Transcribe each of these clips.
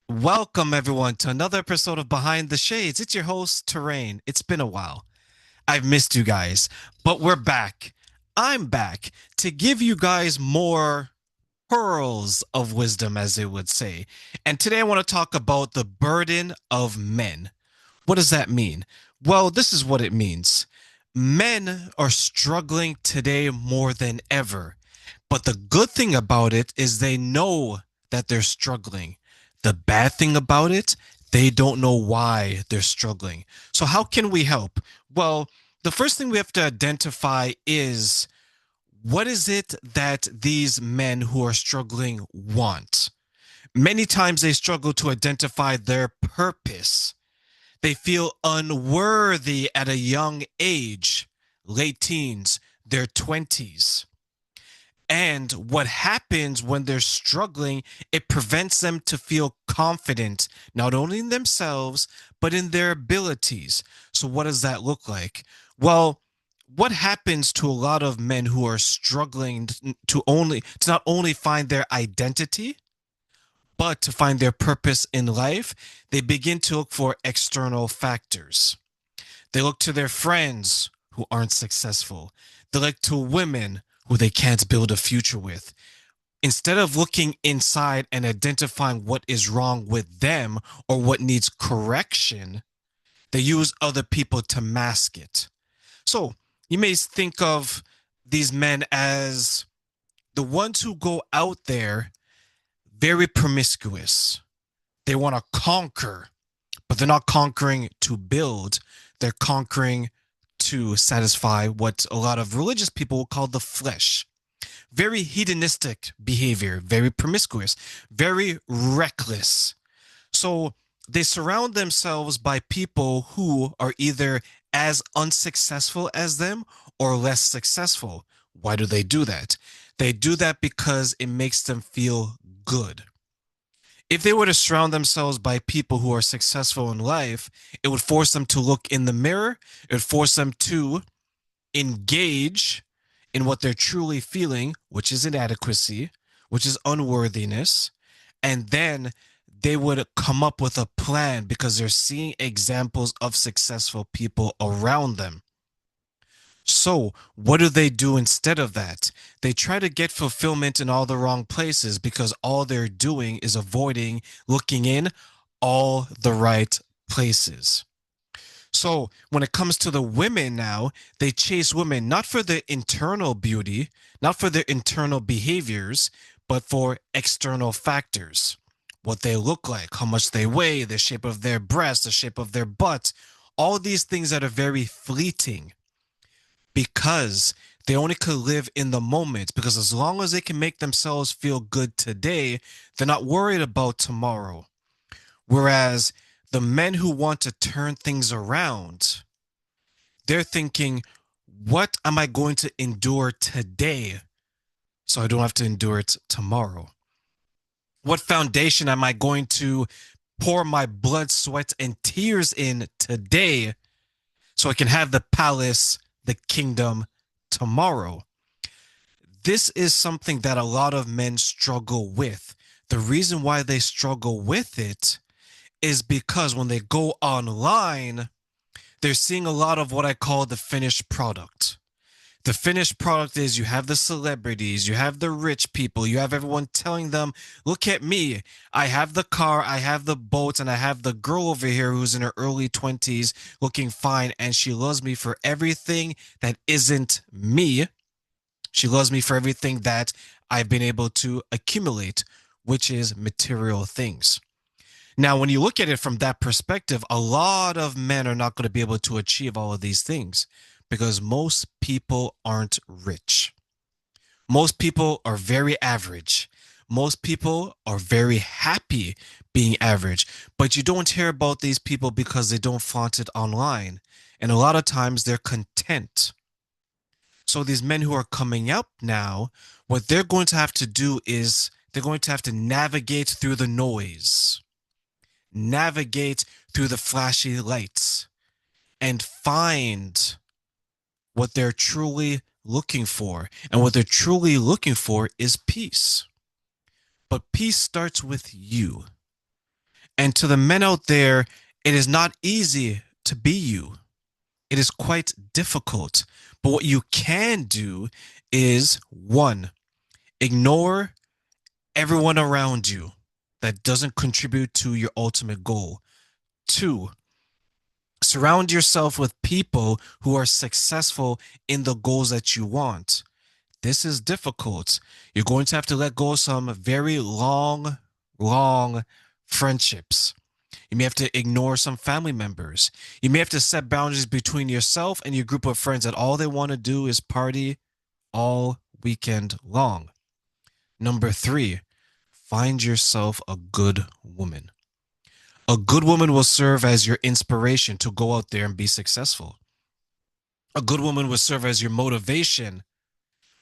Welcome, everyone, to another episode of Behind the Shades. It's your host, Terraine. It's been a while. I've missed you guys, but we're back. I'm back to give you guys more pearls of wisdom, as they would say. And today I want to talk about the burden of men. What does that mean? Well, this is what it means. Men are struggling today more than ever. But the good thing about it is they know that they're struggling. The bad thing about it, they don't know why they're struggling. So, how can we help? Well, the first thing we have to identify is what is it that these men who are struggling want? Many times they struggle to identify their purpose. They feel unworthy at a young age, late teens, their 20s. And what happens when they're struggling, it prevents them to feel confident, not only in themselves, but in their abilities. So, what does that look like? Well, what happens to a lot of men who are struggling to not only find their identity, but to find their purpose in life, they begin to look for external factors. They look to their friends who aren't successful. They look to women who they can't build a future with. Instead of looking inside and identifying what is wrong with them or what needs correction, they use other people to mask it. So you may think of these men as the ones who go out there very promiscuous. They want to conquer, but they're not conquering to build, they're conquering to satisfy what a lot of religious people will call the flesh. Very hedonistic behavior, very promiscuous, very reckless. So they surround themselves by people who are either as unsuccessful as them or less successful. Why do they do that? They do that because it makes them feel good. If they were to surround themselves by people who are successful in life, it would force them to look in the mirror. It would force them to engage in what they're truly feeling, which is inadequacy, which is unworthiness. And then they would come up with a plan because they're seeing examples of successful people around them. So, what do they do instead of that? They try to get fulfillment in all the wrong places because all they're doing is avoiding looking in all the right places. So, when it comes to the women now, they chase women not for their internal beauty, not for their internal behaviors, but for external factors. What they look like, how much they weigh, the shape of their breast, the shape of their butt, all these things that are very fleeting because they only could live in the moment. Because as long as they can make themselves feel good today, they're not worried about tomorrow. Whereas the men who want to turn things around, they're thinking, what am I going to endure today so I don't have to endure it tomorrow? What foundation am I going to pour my blood, sweat, and tears in today so I can have the palace, the kingdom tomorrow? This is something that a lot of men struggle with. The reason why they struggle with it is because when they go online, they're seeing a lot of what I call the finished product. The finished product is you have the celebrities, you have the rich people, you have everyone telling them, look at me. I have the car, I have the boat, and I have the girl over here who's in her early 20s looking fine, and she loves me for everything that isn't me. She loves me for everything that I've been able to accumulate, which is material things. Now, when you look at it from that perspective, a lot of men are not going to be able to achieve all of these things because most people aren't rich. Most people are very average. Most people are very happy being average, but you don't hear about these people because they don't flaunt it online. And a lot of times they're content. So these men who are coming up now, what they're going to have to do is they're going to have to navigate through the noise, navigate through the flashy lights, and find what they're truly looking for. And what they're truly looking for is peace. But peace starts with you. And to the men out there, it is not easy to be you. It is quite difficult. But what you can do is one, ignore everyone around you that doesn't contribute to your ultimate goal. Two, surround yourself with people who are successful in the goals that you want. This is difficult. You're going to have to let go of some very long friendships. You may have to ignore some family members. You may have to set boundaries between yourself and your group of friends that all they want to do is party all weekend long. Number three, find yourself a good woman. A good woman will serve as your inspiration to go out there and be successful. A good woman will serve as your motivation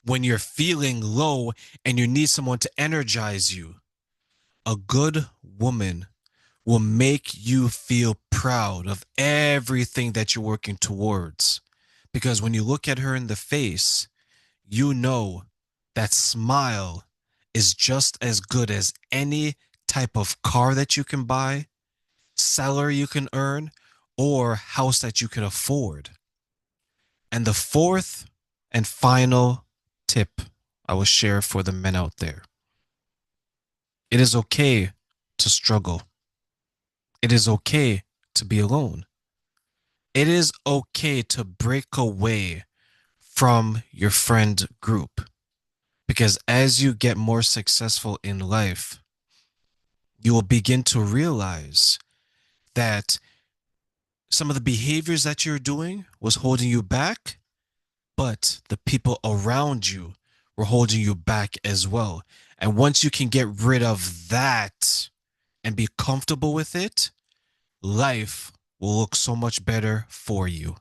when you're feeling low and you need someone to energize you. A good woman will make you feel proud of everything that you're working towards. Because when you look at her in the face, you know that smile is just as good as any type of car that you can buy, salary you can earn, or house that you can afford. And the fourth and final tip I will share for the men out there: it is okay to struggle. It is okay to be alone. It is okay to break away from your friend group, because as you get more successful in life, you will begin to realize that some of the behaviors that you're doing was holding you back, but the people around you were holding you back as well. And once you can get rid of that and be comfortable with it, life will look so much better for you.